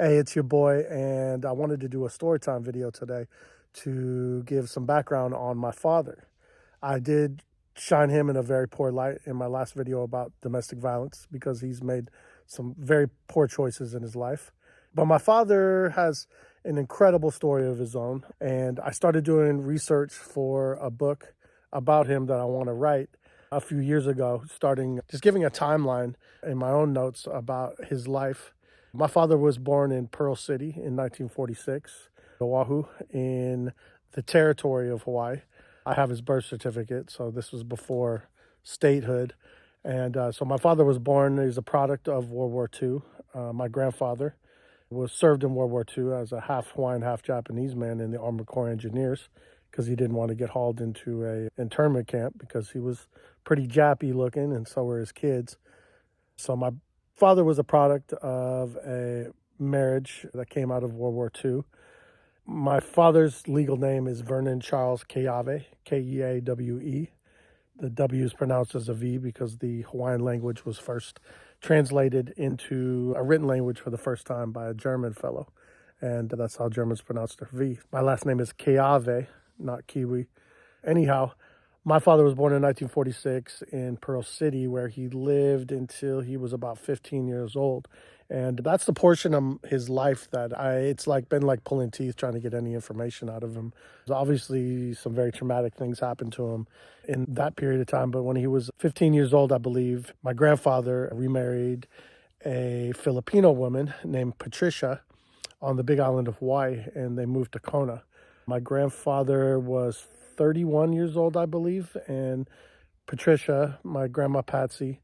Hey, it's your boy, and I wanted to do a storytime video today to give some background on my father. I did shine him in a very poor light in my last video about domestic violence because he's made some very poor choices in his life. But my father has an incredible story of his own, and I started doing research for a book about him that I want to write a few years ago, starting just giving a timeline in my own notes about his life. My father was born in Pearl City in 1946, Oahu, in the territory of Hawaii. I have his birth certificate, so this was before statehood. And so my father was born, he's a product of World War II. My grandfather was served in World War II as a half Hawaiian, half Japanese man in the Armored Corps Engineers because he didn't want to get hauled into a internment camp because he was pretty Jappy looking, and so were his kids. So my father was a product of a marriage that came out of World War II. My father's legal name is Vern Charles Keawe, Keawe. The W is pronounced as a V because the Hawaiian language was first translated into a written language for the first time by a German fellow. And that's how Germans pronounce their V. My last name is Keawe, not Kiwi. Anyhow, my father was born in 1946 in Pearl City, where he lived until he was about 15 years old. And that's the portion of his life that it's been like pulling teeth trying to get any information out of him. Obviously, some very traumatic things happened to him in that period of time. But when he was 15 years old, I believe, my grandfather remarried a Filipino woman named Patricia on the Big Island of Hawaii, and they moved to Kona. My grandfather was 31 years old, I believe, and Patricia, my grandma Patsy,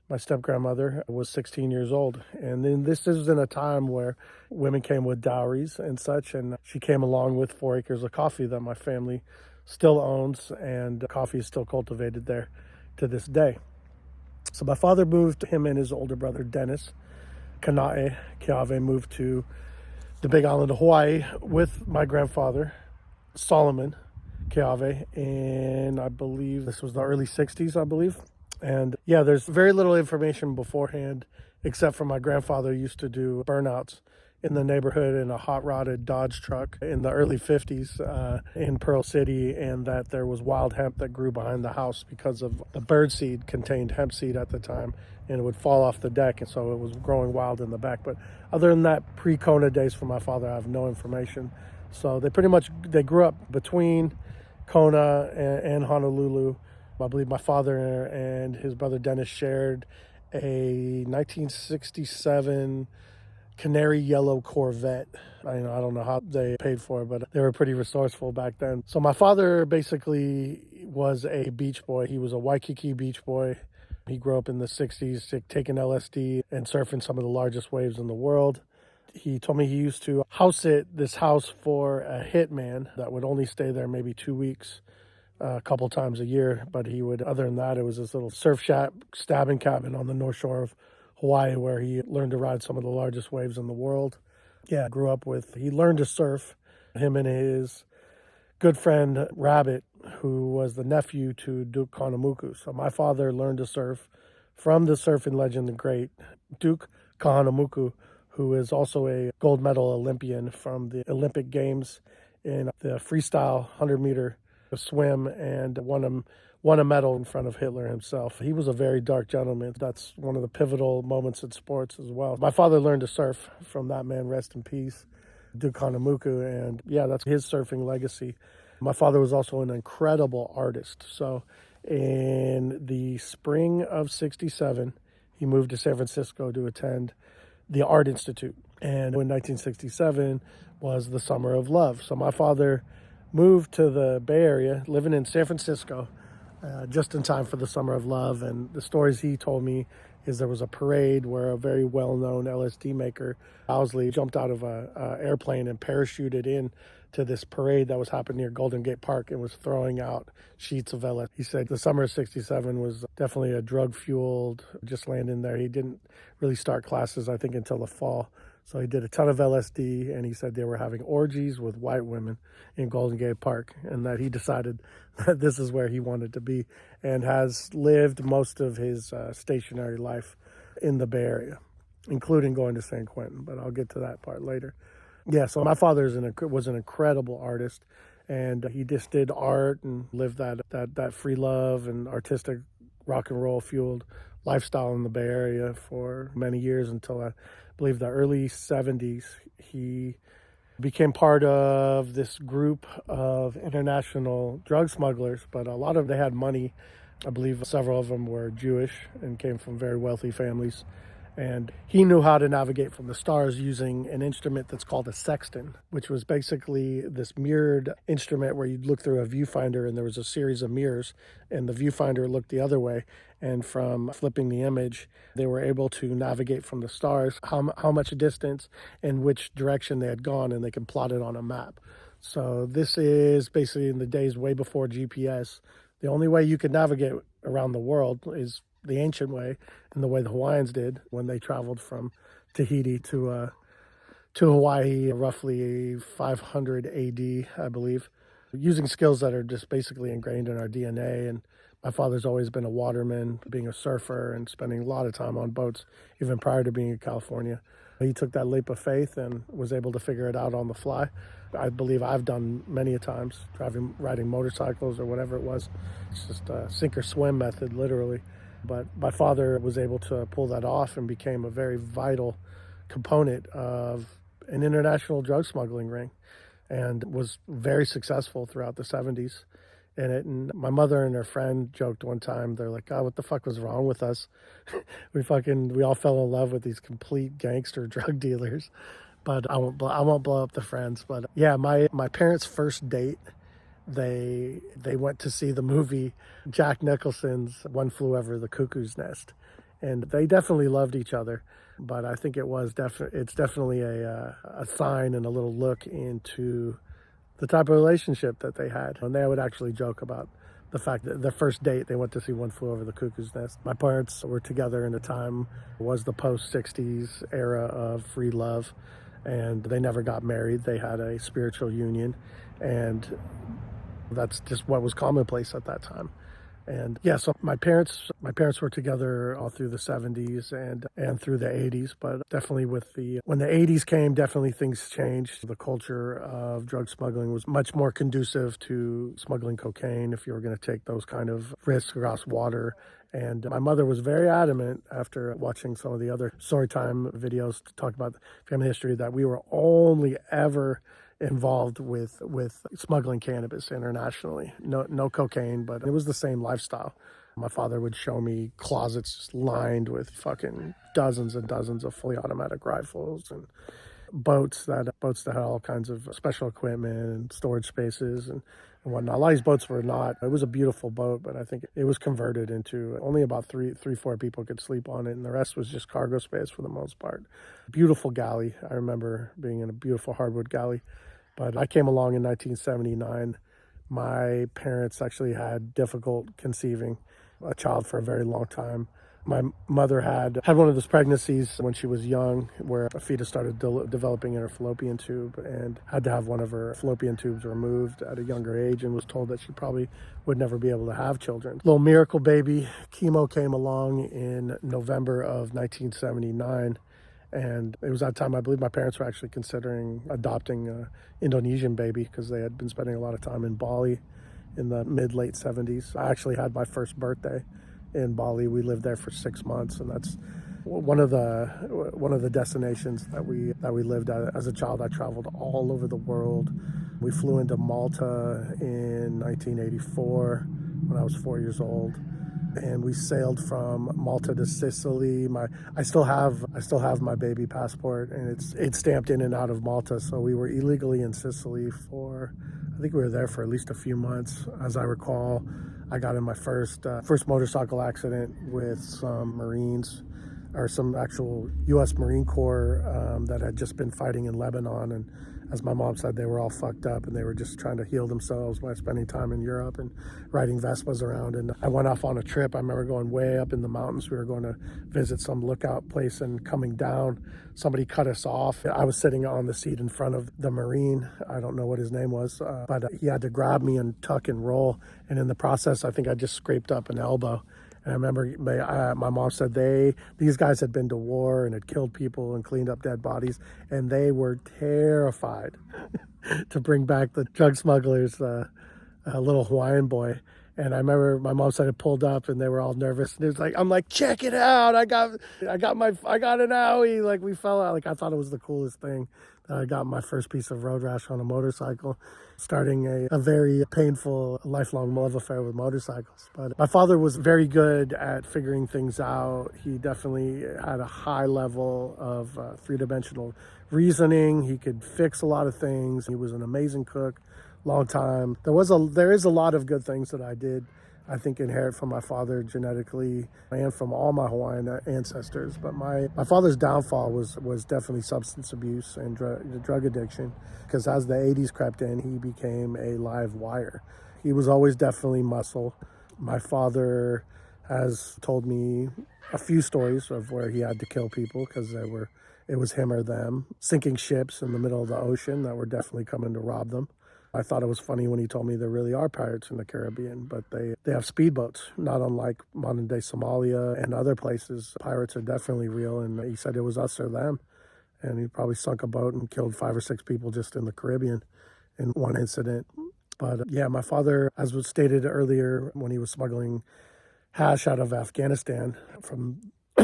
my step-grandmother, was 16 years old. And then this is in a time where women came with dowries and such, and she came along with 4 acres of coffee that my family still owns, and coffee is still cultivated there to this day. So my father moved, him and his older brother, Dennis Keawe, moved to the Big Island of Hawaii with my grandfather, Solomon Keawe, and I believe this was the early 60s, I believe. And yeah, there's very little information beforehand, except for my grandfather used to do burnouts in the neighborhood in a hot-rodded Dodge truck in the early 50s in Pearl City, and that there was wild hemp that grew behind the house because of the bird seed contained hemp seed at the time, and it would fall off the deck, and so it was growing wild in the back. But other than that, pre-Kona days for my father, I have no information. So they grew up between Kona and Honolulu. I believe my father and his brother Dennis shared a 1967 canary yellow Corvette. I don't know how they paid for it, but they were pretty resourceful back then. So my father basically was a beach boy. He was a Waikiki beach boy. He grew up in the 60s, taking LSD and surfing some of the largest waves in the world. He told me he used to house sit this house for a hitman that would only stay there maybe 2 weeks, a couple times a year. But other than that, it was this little surf shack stabbing cabin on the North Shore of Hawaii where he learned to ride some of the largest waves in the world. Yeah, he learned to surf, him and his good friend Rabbit, who was the nephew to Duke Kahanamoku. So my father learned to surf from the surfing legend, the great Duke Kahanamoku, who is also a gold medal Olympian from the Olympic Games in the freestyle 100-meter swim, and won a medal in front of Hitler himself. He was a very dark gentleman. That's one of the pivotal moments in sports as well. My father learned to surf from that man, rest in peace, Duke Kahanamoku, and yeah, that's his surfing legacy. My father was also an incredible artist. So in the spring of 67, he moved to San Francisco to attend the Art Institute. And in 1967 was the Summer of Love. So my father moved to the Bay Area, living in San Francisco, just in time for the Summer of Love. And the stories he told me is there was a parade where a very well-known LSD maker, Owsley, jumped out of an airplane and parachuted in to this parade that was happening near Golden Gate Park and was throwing out sheets of LSD. He said the summer of 67 was definitely a drug-fueled, just landing there. He didn't really start classes, I think, until the fall. So he did a ton of LSD, and he said they were having orgies with white women in Golden Gate Park, and that he decided that this is where he wanted to be, and has lived most of his stationary life in the Bay Area. including going to San Quentin, but I'll get to that part later. Yeah, so my father was an incredible artist, and he just did art and lived that free love and artistic rock and roll fueled lifestyle in the Bay Area for many years until I believe the early 70s. He became part of this group of international drug smugglers, but a lot of them, they had money. I believe several of them were Jewish and came from very wealthy families. And he knew how to navigate from the stars using an instrument that's called a sextant, which was basically this mirrored instrument where you'd look through a viewfinder and there was a series of mirrors and the viewfinder looked the other way. And from flipping the image, they were able to navigate from the stars, how much distance and which direction they had gone, and they can plot it on a map. So this is basically in the days way before GPS. The only way you could navigate around the world is the ancient way, and the way the Hawaiians did when they traveled from Tahiti to Hawaii, roughly 500 AD, I believe, using skills that are just basically ingrained in our DNA. And my father's always been a waterman, being a surfer and spending a lot of time on boats, even prior to being in California. He took that leap of faith and was able to figure it out on the fly. I believe I've done many a times, riding motorcycles or whatever it was. It's just a sink or swim method, literally. But my father was able to pull that off and became a very vital component of an international drug smuggling ring, and was very successful throughout the 70s in it. And my mother and her friend joked one time, they're like, "God, what the fuck was wrong with us? We all fell in love with these complete gangster drug dealers." But I won't blow up the friends. But yeah, my parents' first date, they went to see the movie Jack Nicholson's One Flew Over the Cuckoo's Nest, and they definitely loved each other. But I think it's definitely a sign and a little look into the type of relationship that they had. And they would actually joke about the fact that their first date, they went to see One Flew Over the Cuckoo's Nest. My parents were together in a time, was the post-60s era of free love, and they never got married. They had a spiritual union, and that's just what was commonplace at that time. And yeah, so my parents were together all through the 70s and through the 80s, but definitely when the 80s came, definitely things changed. The culture of drug smuggling was much more conducive to smuggling cocaine if you were going to take those kind of risks across water. And my mother was very adamant after watching some of the other Storytime videos to talk about family history that we were only ever involved with smuggling cannabis internationally. No cocaine, but it was the same lifestyle. My father would show me closets just lined with fucking dozens and dozens of fully automatic rifles and boats that had all kinds of special equipment and storage spaces and whatnot. A lot of these boats were not. It was a beautiful boat, but I think it was converted into only about four people could sleep on it, and the rest was just cargo space for the most part. Beautiful galley. I remember being in a beautiful hardwood galley. But I came along in 1979. My parents actually had difficult conceiving a child for a very long time. My mother had one of those pregnancies when she was young where a fetus started developing in her fallopian tube, and had to have one of her fallopian tubes removed at a younger age, and was told that she probably would never be able to have children. Little miracle baby, Chemo, came along in November of 1979. And it was that time, I believe my parents were actually considering adopting an Indonesian baby because they had been spending a lot of time in Bali in the mid-late 70s. I actually had my first birthday in Bali. We lived there for 6 months, and that's one of the destinations that we lived at. As a child, I traveled all over the world. We flew into Malta in 1984 when I was 4 years old. And we sailed from Malta to Sicily. I still have my baby passport, and it's stamped in and out of Malta. So we were illegally in Sicily I think we were there for at least a few months. As I recall, I got in my first motorcycle accident with some Marines, or some actual U.S. Marine Corps that had just been fighting in Lebanon. And as my mom said, they were all fucked up and they were just trying to heal themselves by spending time in Europe and riding Vespas around. And I went off on a trip. I remember going way up in the mountains. We were going to visit some lookout place, and coming down, somebody cut us off. I was sitting on the seat in front of the Marine. I don't know what his name was, but he had to grab me and tuck and roll. And in the process, I think I just scraped up an elbow. And I remember my mom said these guys had been to war and had killed people and cleaned up dead bodies, and they were terrified to bring back the drug smugglers, a little Hawaiian boy. And I remember my mom said it pulled up and they were all nervous. And it was like, I'm like, check it out. I got an owie. Like, we fell out. Like, I thought it was the coolest thing that I got my first piece of road rash on a motorcycle, starting a very painful, lifelong love affair with motorcycles. But my father was very good at figuring things out. He definitely had a high level of three-dimensional reasoning. He could fix a lot of things. He was an amazing cook. Long time. There is a lot of good things that I did, I think, inherit from my father genetically and from all my Hawaiian ancestors. But my father's downfall was definitely substance abuse and drug addiction, because as the 80s crept in, he became a live wire. He was always definitely muscle. My father has told me a few stories of where he had to kill people because it was him or them, sinking ships in the middle of the ocean that were definitely coming to rob them. I thought it was funny when he told me there really are pirates in the Caribbean, but they have speedboats, not unlike modern day Somalia and other places. Pirates are definitely real, and he said it was us or them. And he probably sunk a boat and killed 5 or 6 people just in the Caribbean in one incident. But yeah, my father, as was stated earlier, when he was smuggling hash out of Afghanistan from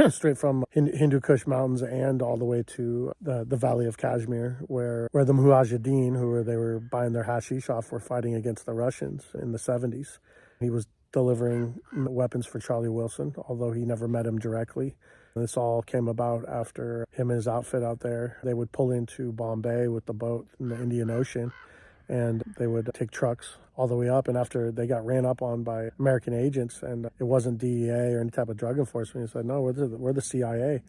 straight from Hindu Kush Mountains and all the way to the Valley of Kashmir, where the Mujahideen, they were buying their hashish off, were fighting against the Russians in the 70s. He was delivering weapons for Charlie Wilson, although he never met him directly. This all came about after him and his outfit out there. They would pull into Bombay with the boat in the Indian Ocean, and they would take trucks all the way up. And after they got ran up on by American agents, and it wasn't DEA or any type of drug enforcement, he said, no, we're the CIA,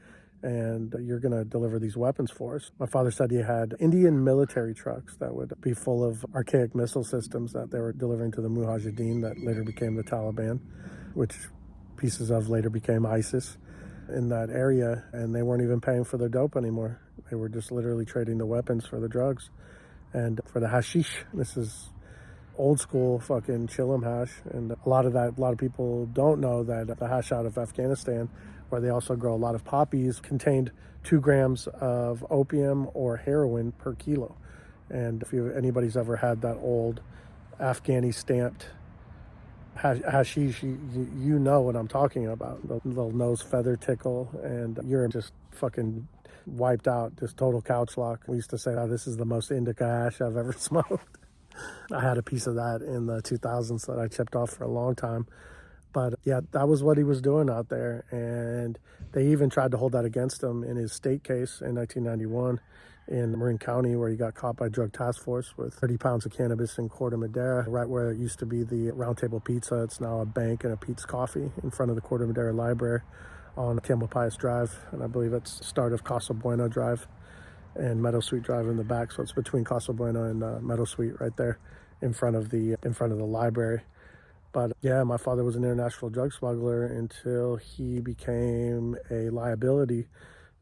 and you're going to deliver these weapons for us. My father said he had Indian military trucks that would be full of archaic missile systems that they were delivering to the Mujahideen that later became the Taliban, which pieces of later became ISIS in that area. And they weren't even paying for their dope anymore. They were just literally trading the weapons for the drugs. And for the hashish, this is old school fucking Chilim hash. And a lot of people don't know that the hash out of Afghanistan, where they also grow a lot of poppies, contained 2 grams of opium or heroin per kilo. And if anybody's ever had that old Afghani stamped hashish, you know what I'm talking about. The little nose feather tickle, and you're just fucking wiped out, just total couch lock. We used to say, oh, this is the most indica hash I've ever smoked. I had a piece of that in the 2000s that I chipped off for a long time. But yeah, that was what he was doing out there. And they even tried to hold that against him in his state case in 1991 in Marin County, where he got caught by Drug Task Force with 30 pounds of cannabis in Corte Madera, right where it used to be the Round Table Pizza. It's now a bank and a Pete's Coffee in front of the Corte Madera Library on Tamalpais Drive. And I believe it's the start of Casa Bueno Drive and Meadow Sweet Drive in the back. So it's between Casa Bueno and Meadow Sweet right there in front of the library. But yeah, my father was an international drug smuggler until he became a liability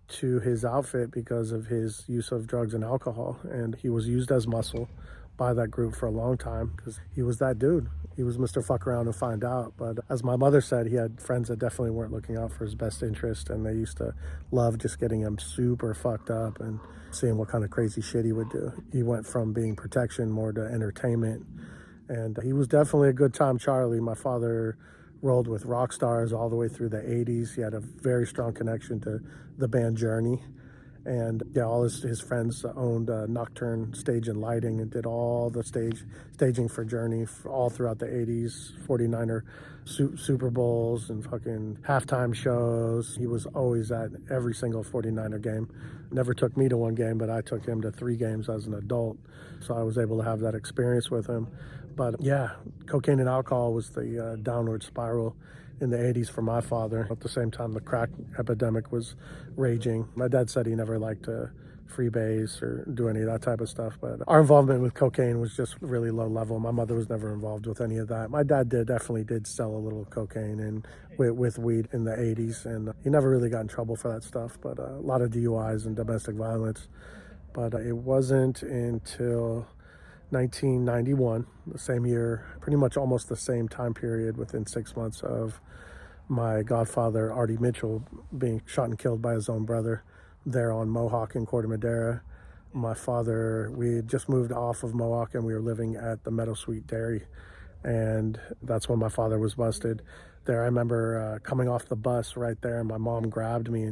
to his outfit because of his use of drugs and alcohol. And he was used as muscle by that group for a long time because he was that dude. He was Mr. Fuck Around and Find Out. But as my mother said, he had friends that definitely weren't looking out for his best interest, and they used to love just getting him super fucked up and seeing what kind of crazy shit he would do. He went from being protection more to entertainment. And he was definitely a good time Charlie. My father rolled with rock stars all the way through the 80s. He had a very strong connection to the band Journey. And yeah, all his friends owned Nocturne Stage and Lighting and did all the staging for Journey all throughout the 80s, 49er Super Bowls and fucking halftime shows. He was always at every single 49er game. Never took me to one game, but I took him to 3 games as an adult. So I was able to have that experience with him. But yeah, cocaine and alcohol was the downward spiral in the 80s for my father. At the same time, the crack epidemic was raging. My dad said he never liked to freebase or do any of that type of stuff, but our involvement with cocaine was just really low level. My mother was never involved with any of that. My dad definitely did sell a little cocaine and with weed in the 80s, and he never really got in trouble for that stuff, but a lot of DUIs and domestic violence. But it wasn't until 1991, the same year, pretty much almost the same time period, within 6 months of my godfather, Artie Mitchell, being shot and killed by his own brother there on Mohawk in Corte Madera. My father, we had just moved off of Mohawk and we were living at the Meadowsweet Dairy. And that's when my father was busted there. I remember coming off the bus right there, and my mom grabbed me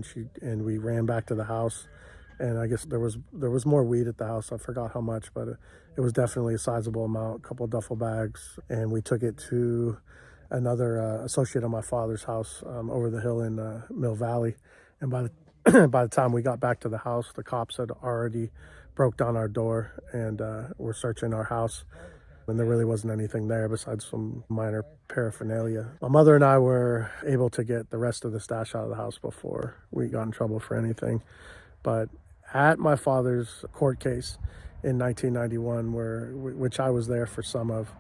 and we ran back to the house. And I guess there was more weed at the house. I forgot how much, but it was definitely a sizable amount, a couple of duffel bags. And we took it to another associate of my father's house over the hill in Mill Valley. And by the time we got back to the house, the cops had already broke down our door and were searching our house. And there really wasn't anything there besides some minor paraphernalia. My mother and I were able to get the rest of the stash out of the house before we got in trouble for anything. But at my father's court case in 1991, which I was there for some of,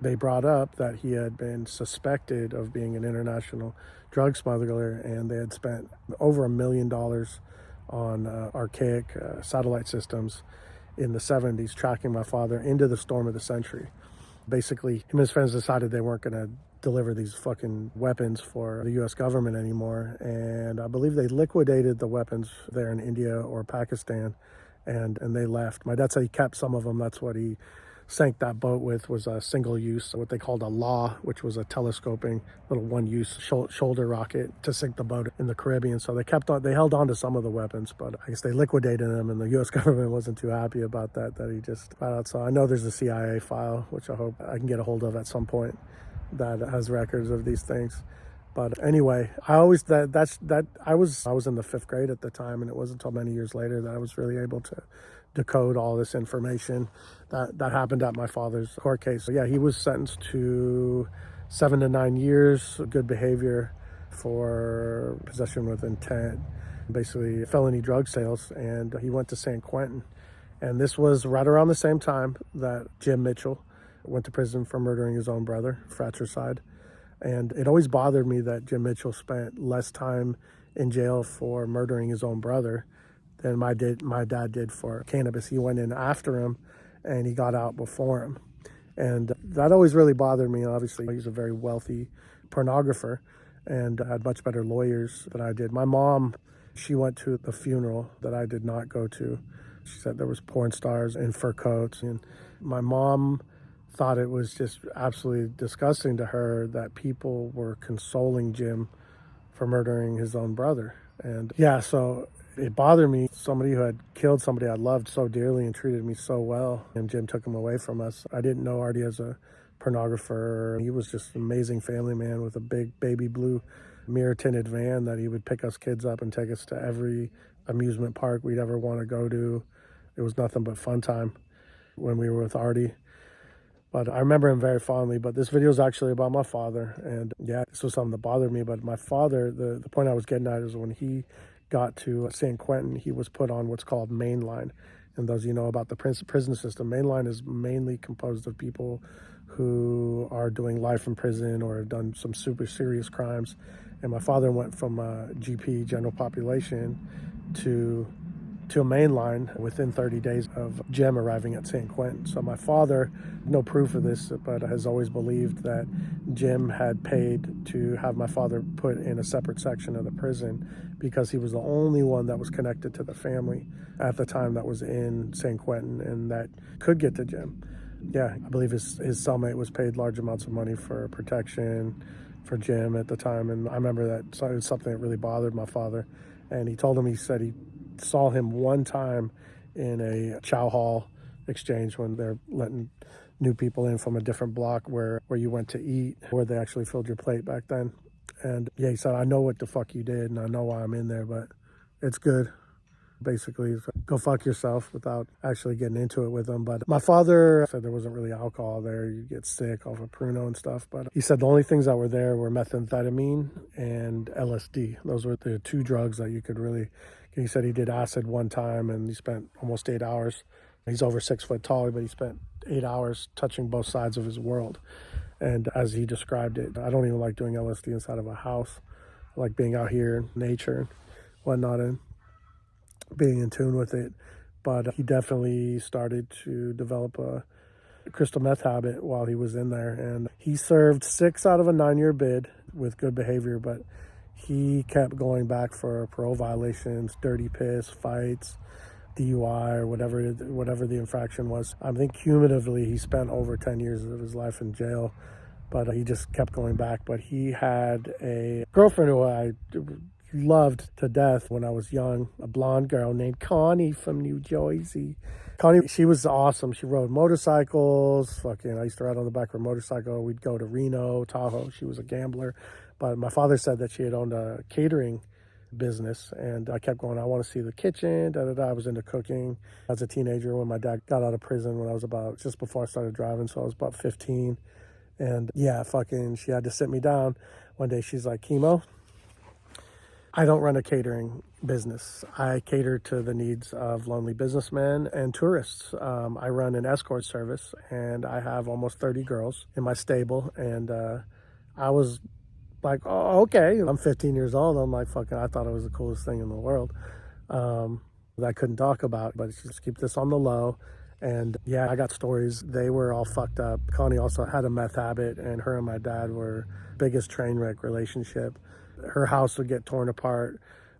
they brought up that he had been suspected of being an international drug smuggler, and they had spent over $1 million on archaic satellite systems in the 70s tracking my father into the storm of the century. Basically, him and his friends decided they weren't going to deliver these fucking weapons for the U.S. government anymore, and I believe they liquidated the weapons there in India or Pakistan, and they left. My dad said he kept some of them. That's what he sank that boat with, was a single use, what they called a law, which was a telescoping little one-use shoulder rocket to sink the boat in the Caribbean. So they held on to some of the weapons, but I guess they liquidated them, and the U.S. government wasn't too happy about that he just found out. So I know there's a CIA file, which I hope I can get a hold of at some point, that has records of these things. But anyway, I was in the 5th grade at the time, and it wasn't until many years later that I was really able to decode all this information that happened at my father's court case. So yeah, he was sentenced to 7 to 9 years, good behavior for possession with intent, basically felony drug sales, and he went to San Quentin. And this was right around the same time that Jim Mitchell went to prison for murdering his own brother, fratricide. And it always bothered me that Jim Mitchell spent less time in jail for murdering his own brother than my dad did for cannabis. He went in after him and he got out before him. And that always really bothered me. Obviously, he's a very wealthy pornographer and had much better lawyers than I did. My mom, she went to the funeral that I did not go to. She said there was porn stars in fur coats. And my mom thought it was just absolutely disgusting to her that people were consoling Jim for murdering his own brother. And yeah, so it bothered me. Somebody who had killed somebody I loved so dearly and treated me so well, and Jim took him away from us. I didn't know Artie as a pornographer. He was just an amazing family man with a big baby blue mirror-tinted van that he would pick us kids up and take us to every amusement park we'd ever want to go to. It was nothing but fun time when we were with Artie. But I remember him very fondly. But this video is actually about my father. And yeah, this was something that bothered me. But my father, the point I was getting at is when he got to San Quentin, he was put on what's called mainline. And those of you know about the prison system, mainline is mainly composed of people who are doing life in prison or have done some super serious crimes. And my father went from GP, general population, to a mainline within 30 days of Jim arriving at San Quentin. So my father, no proof of this, but has always believed that Jim had paid to have my father put in a separate section of the prison because he was the only one that was connected to the family at the time that was in San Quentin and that could get to Jim. Yeah, I believe his cellmate was paid large amounts of money for protection for Jim at the time. And I remember that it was something that really bothered my father. And he told him, he said he saw him one time in a chow hall exchange when they're letting new people in from a different block where you went to eat, where they actually filled your plate back then. And yeah, he said, I know what the fuck you did and I know why I'm in there, but it's good. Basically, go fuck yourself without actually getting into it with him. But my father said there wasn't really alcohol there. You get sick off of Pruno and stuff. But he said the only things that were there were methamphetamine and LSD. Those were the two drugs that you could really. He said he did acid one time and he spent almost 8 hours. He's over 6 foot tall, but he spent 8 hours touching both sides of his world. And as he described it, I don't even like doing LSD inside of a house. I like being out here in nature and whatnot and being in tune with it. But he definitely started to develop a crystal meth habit while he was in there. And he served 6 out of a 9-year bid with good behavior, but he kept going back for parole violations, dirty piss, fights, DUI, or whatever the infraction was. I think cumulatively he spent over 10 years of his life in jail, but he just kept going back. But he had a girlfriend who I loved to death when I was young, a blonde girl named Connie from New Jersey. Connie, she was awesome. She rode motorcycles. I used to ride on the back of her motorcycle. We'd go to Reno, Tahoe. She was a gambler. But my father said that she had owned a catering business, and I kept going, I want to see the kitchen, I was into cooking as a teenager when my dad got out of prison when I was about, just before I started driving, so I was about 15. And yeah, she had to sit me down one day. She's like, Chemo, I don't run a catering business. I cater to the needs of lonely businessmen and tourists. I run an escort service, and I have almost 30 girls in my stable. And I was like, oh, okay. I'm 15 years old. I'm like, I thought it was the coolest thing in the world. That I couldn't talk about, but just keep this on the low. And yeah, I got stories. They were all fucked up. Connie also had a meth habit, and her and my dad were biggest train wreck relationship. Her house would get torn apart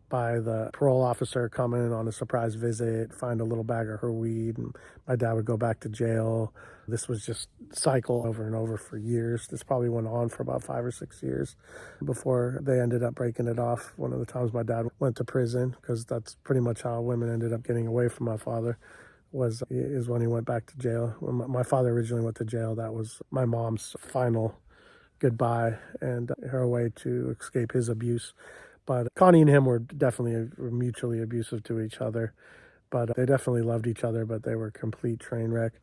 by the parole officer coming on a surprise visit, find a little bag of her weed, and my dad would go back to jail. This was just cycle over and over for years. This probably went on for about 5 or 6 years before they ended up breaking it off. One of the times my dad went to prison, because that's pretty much how women ended up getting away from my father, is when he went back to jail. When my father originally went to jail, that was my mom's final goodbye and her way to escape his abuse. But Connie and him were definitely mutually abusive to each other, but they definitely loved each other, but they were complete train wreck.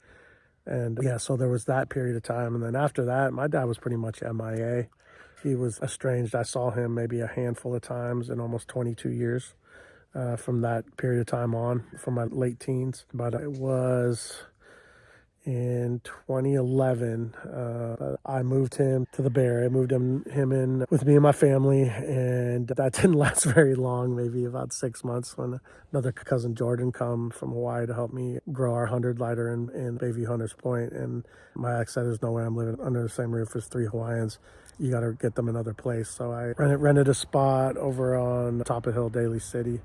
And yeah, so there was that period of time. And then after that, my dad was pretty much MIA. He was estranged. I saw him maybe a handful of times in almost 22 years from that period of time on, from my late teens. But it was in 2011, I moved him to the Bay Area. I moved him in with me and my family, and that didn't last very long, maybe about 6 months, when another cousin, Jordan, come from Hawaii to help me grow our 100-lighter in Bayview Hunters Point. And my ex said, there's no way I'm living under the same roof as 3 Hawaiians. You got to get them another place. So I rented a spot over on top of Hill, Daly City,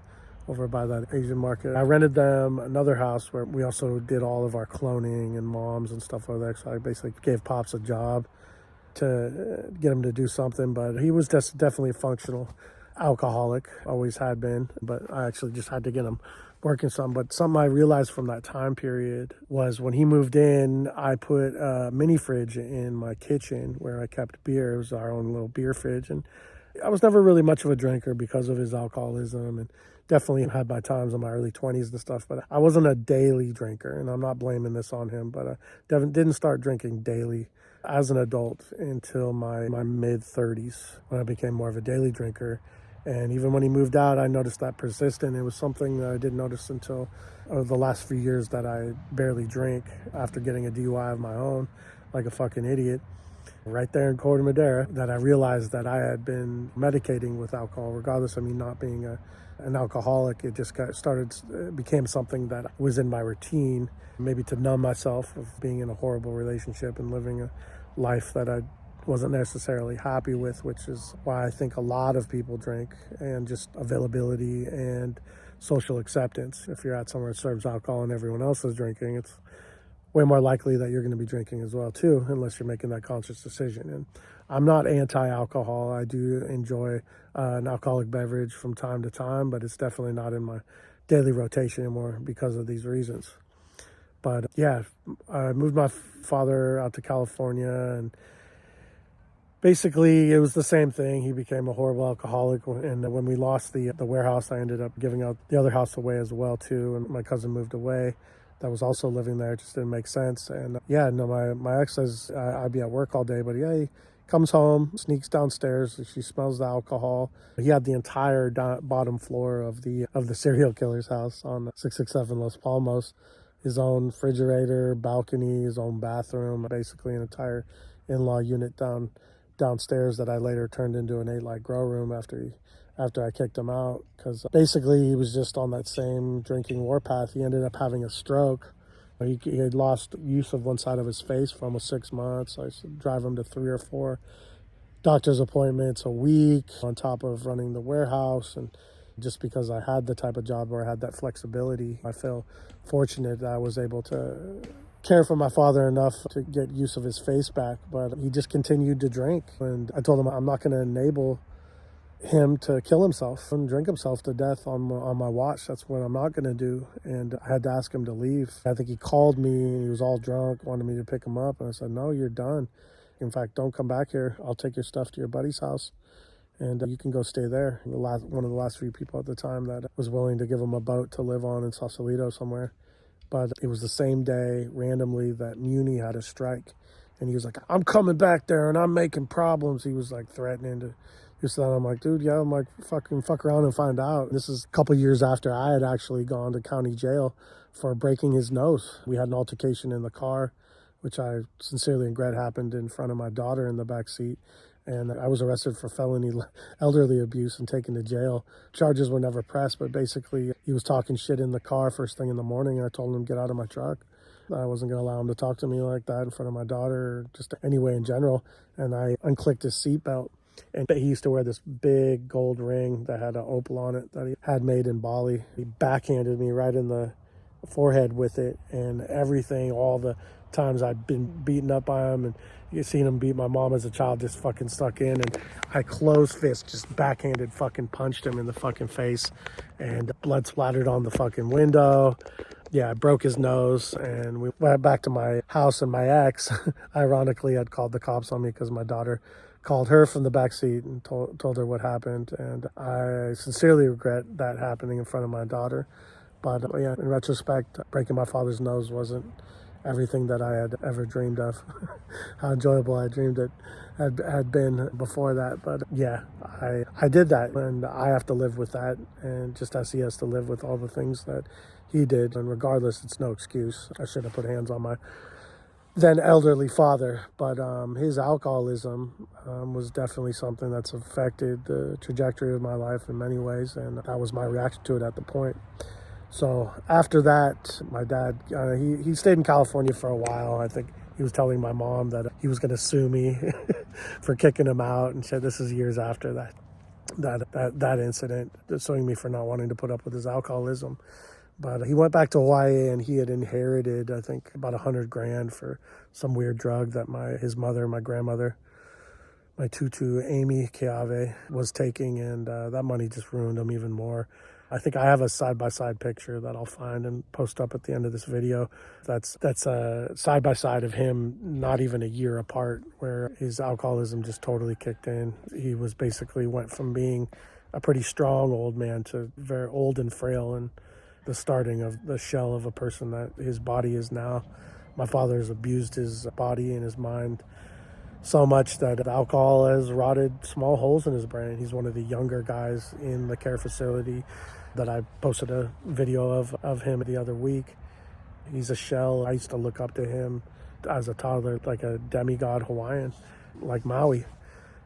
over by that Asian market. I rented them another house where we also did all of our cloning and moms and stuff like that. So I basically gave Pops a job to get him to do something, but he was just definitely a functional alcoholic, always had been, but I actually just had to get him working something. But something I realized from that time period was when he moved in, I put a mini fridge in my kitchen where I kept beer. It was our own little beer fridge. And I was never really much of a drinker because of his alcoholism, and definitely had my times in my early 20s and stuff, but I wasn't a daily drinker, and I'm not blaming this on him, but I didn't start drinking daily as an adult until my mid-30s, when I became more of a daily drinker. And even when he moved out, I noticed that persistent. It was something that I didn't notice until the last few years, that I barely drink after getting a DUI of my own, like a fucking idiot, right there in Corte Madera, that I realized that I had been medicating with alcohol, regardless of me not being an alcoholic. It just became something that was in my routine, maybe to numb myself of being in a horrible relationship and living a life that I wasn't necessarily happy with, which is why I think a lot of people drink, and just availability and social acceptance. If you're at somewhere that serves alcohol and everyone else is drinking, it's way more likely that you're going to be drinking as well too, unless you're making that conscious decision. And I'm not anti-alcohol. I do enjoy an alcoholic beverage from time to time, but it's definitely not in my daily rotation anymore because of these reasons. But yeah, I moved my father out to California, and basically it was the same thing. He became a horrible alcoholic, and when we lost the warehouse, I ended up giving out the other house away as well too, and my cousin moved away that was also living there. It just didn't make sense. And yeah, no, my ex says I'd be at work all day, but yeah, he comes home, sneaks downstairs. She smells the alcohol. He had the entire bottom floor of the serial killer's house on 667 Los Palmos. His own refrigerator, balcony, his own bathroom, basically an entire in-law unit downstairs that I later turned into an 8-light grow room after I kicked him out, because basically he was just on that same drinking warpath. He ended up having a stroke. He had lost use of one side of his face for almost 6 months. I used to drive him to 3 or 4 doctor's appointments a week on top of running the warehouse. And just because I had the type of job where I had that flexibility, I feel fortunate that I was able to care for my father enough to get use of his face back. But he just continued to drink. And I told him I'm not going to enable him to kill himself and drink himself to death on my watch. That's what I'm not going to do. And I had to ask him to leave. I think he called me and he was all drunk, wanted me to pick him up. And I said, no, you're done. In fact, don't come back here. I'll take your stuff to your buddy's house and you can go stay there. One of the last few people at the time that was willing to give him a boat to live on in Sausalito somewhere. But it was the same day, randomly, that Muni had a strike. And he was like, I'm coming back there and I'm making problems. He was like threatening to do that. I'm like, dude, yeah, I'm like, fuck around and find out. This is a couple years after I had actually gone to county jail for breaking his nose. We had an altercation in the car, which I sincerely regret happened in front of my daughter in the back seat. And I was arrested for felony elderly abuse and taken to jail. Charges were never pressed, but basically he was talking shit in the car first thing in the morning. And I told him to get out of my truck. I wasn't going to allow him to talk to me like that in front of my daughter, or just anyway in general. And I unclicked his seatbelt. And he used to wear this big gold ring that had an opal on it that he had made in Bali. He backhanded me right in the forehead with it, and everything, all the times I'd been beaten up by him and you seen him beat my mom as a child, just fucking stuck in. And I closed fist, just backhanded fucking punched him in the fucking face, and blood splattered on the fucking window. Yeah, I broke his nose, and we went back to my house, and my ex, ironically, had called the cops on me because my daughter called her from the back seat and told her what happened. And I sincerely regret that happening in front of my daughter. But yeah, in retrospect, breaking my father's nose wasn't everything that I had ever dreamed of. How enjoyable I dreamed it had been before that. But yeah, I did that, and I have to live with that, and just as he has to live with all the things that he did. And regardless, it's no excuse. I should have put hands on my then elderly father, but his alcoholism was definitely something that's affected the trajectory of my life in many ways, and that was my reaction to it at the point. So after that, my dad, he stayed in California for a while. I think he was telling my mom that he was going to sue me for kicking him out, and said this is years after that incident, suing me for not wanting to put up with his alcoholism. But he went back to Hawaii, and he had inherited, I think, about $100,000 for some weird drug that his mother, my grandmother, my tutu, Amy Keawe, was taking, and that money just ruined him even more. I think I have a side-by-side picture that I'll find and post up at the end of this video. That's a side-by-side of him not even a year apart, where his alcoholism just totally kicked in. He was basically went from being a pretty strong old man to very old and frail, and the starting of the shell of a person that his body is now. My father has abused his body and his mind so much that alcohol has rotted small holes in his brain. He's one of the younger guys in the care facility that I posted a video of him the other week. He's a shell. I used to look up to him as a toddler like a demigod Hawaiian, like Maui,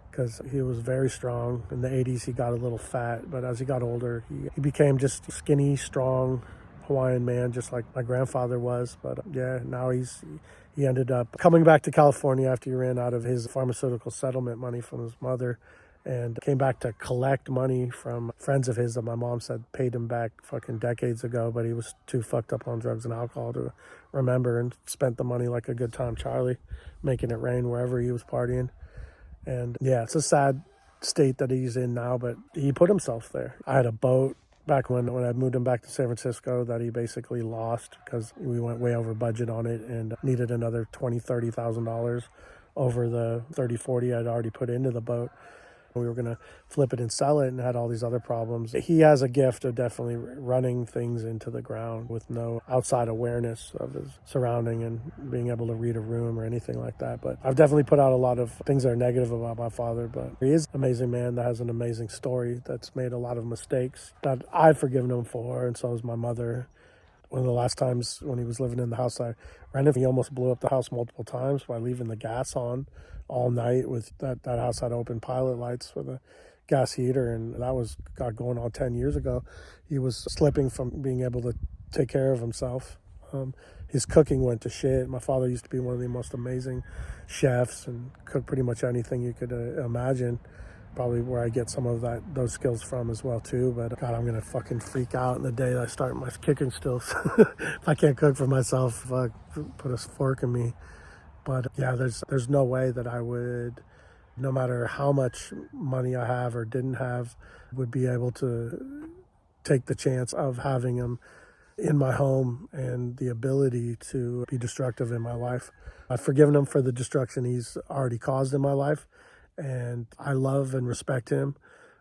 because he was very strong. In the 80s, he got a little fat, but as he got older, he became just skinny, strong Hawaiian man, just like my grandfather was. But yeah, now he ended up coming back to California after he ran out of his pharmaceutical settlement money from his mother, and came back to collect money from friends of his that my mom said paid him back fucking decades ago, but he was too fucked up on drugs and alcohol to remember, and spent the money like a good time Charlie, making it rain wherever he was partying. And yeah, it's a sad state that he's in now, but he put himself there. I had a boat back when I moved him back to San Francisco that he basically lost because we went way over budget on it and needed another $20,000-$30,000 over the 30-40 I'd already put into the boat. We were going to flip it and sell it, and had all these other problems. He has a gift of definitely running things into the ground with no outside awareness of his surrounding and being able to read a room or anything like that. But I've definitely put out a lot of things that are negative about my father, but he is an amazing man that has an amazing story that's made a lot of mistakes that I've forgiven him for, and so has my mother. One of the last times when he was living in the house I rented, he almost blew up the house multiple times by leaving the gas on all night. With that house had open pilot lights for the gas heater, and that got going on 10 years ago. He was slipping from being able to take care of himself. His cooking went to shit. My father used to be one of the most amazing chefs and cooked pretty much anything you could imagine. Probably where I get some of those skills from as well too. But God, I'm gonna fucking freak out in the day that I start my kicking skills. If I can't cook for myself, put a fork in me. But yeah, there's no way that I would, no matter how much money I have or didn't have, would be able to take the chance of having him in my home and the ability to be destructive in my life. I've forgiven him for the destruction he's already caused in my life. And I love and respect him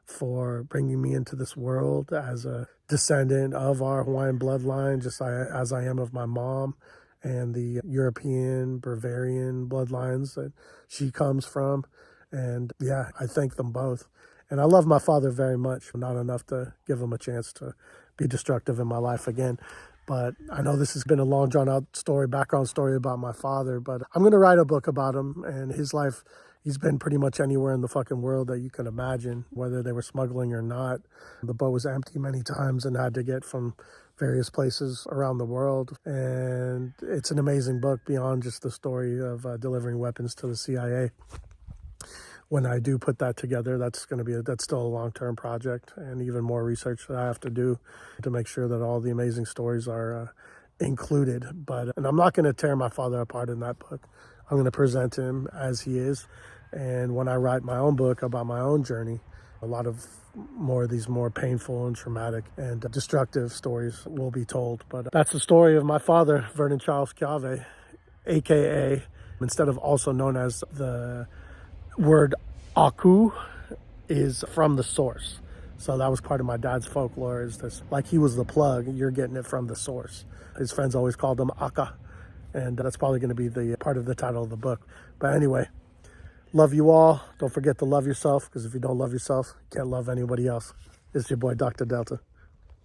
for bringing me into this world as a descendant of our Hawaiian bloodline, just as I am of my mom and the European, Bavarian bloodlines that she comes from. And yeah, I thank them both. And I love my father very much, not enough to give him a chance to be destructive in my life again. But I know this has been a long, drawn-out story, background story about my father, but I'm going to write a book about him and his life. He's been pretty much anywhere in the fucking world that you can imagine, whether they were smuggling or not. The boat was empty many times and had to get from various places around the world. And it's an amazing book beyond just the story of delivering weapons to the CIA. When I do put that together, that's still a long-term project and even more research that I have to do to make sure that all the amazing stories are included. And I'm not going to tear my father apart in that book. I'm going to present him as he is. And when I write my own book about my own journey, a lot of more of these more painful and traumatic and destructive stories will be told. But that's the story of my father, Vern Charles Keawe, a.k.a. instead of also known as the word aku, is from the source. So that was part of my dad's folklore, is this, like he was the plug, you're getting it from the source. His friends always called him Aka. And that's probably going to be the part of the title of the book. But anyway, love you all. Don't forget to love yourself, because if you don't love yourself, you can't love anybody else. It's your boy, Dr. Delta.